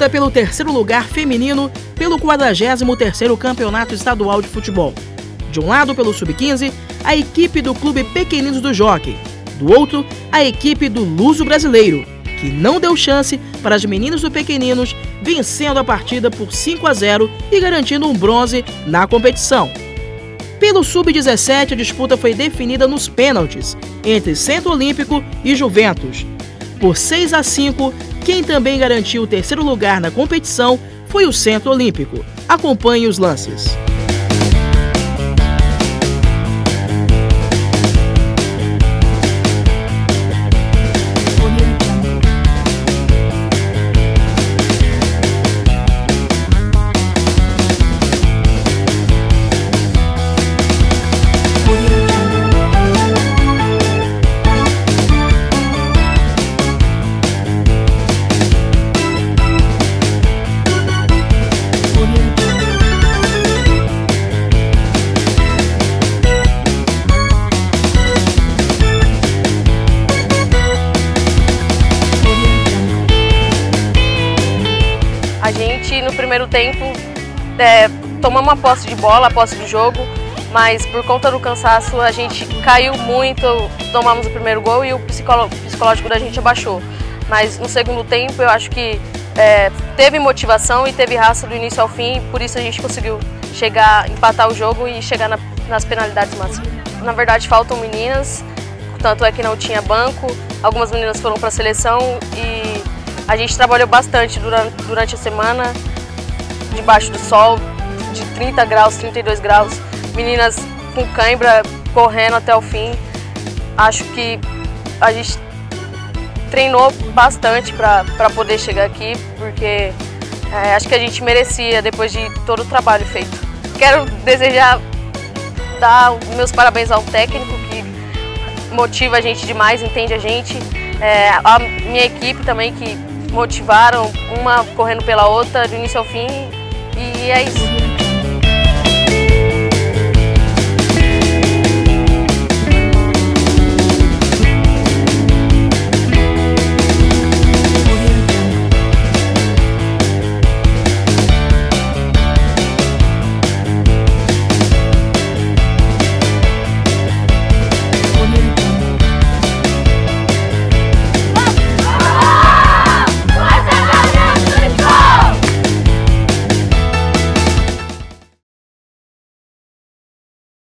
disputa pelo terceiro lugar feminino pelo 43º Campeonato Estadual de Futebol. De um lado, pelo Sub-15, a equipe do Clube Pequeninos do Jockey. Do outro, a equipe do Luso Brasileiro, que não deu chance para as meninas do Pequeninos, vencendo a partida por 5-0 e garantindo um bronze na competição. Pelo Sub-17, a disputa foi definida nos pênaltis, entre Centro Olímpico e Juventus. Por 6-5, quem também garantiu o terceiro lugar na competição foi o Centro Olímpico. Acompanhe os lances. A gente, no primeiro tempo, tomamos a posse de bola, a posse do jogo, mas por conta do cansaço a gente caiu muito, tomamos o primeiro gol e o psicológico da gente abaixou. Mas no segundo tempo eu acho que teve motivação e teve raça do início ao fim, por isso a gente conseguiu empatar o jogo e chegar nas penalidades máximas. Na verdade faltam meninas, tanto é que não tinha banco, algumas meninas foram para a seleção e a gente trabalhou bastante durante a semana, debaixo do sol, de 30 graus, 32 graus, meninas com cãibra, correndo até o fim. Acho que a gente treinou bastante para poder chegar aqui, porque acho que a gente merecia depois de todo o trabalho feito. Quero dar meus parabéns ao técnico que motiva a gente demais, entende a gente, a minha equipe também que motivaram, uma correndo pela outra, do início ao fim, e é isso.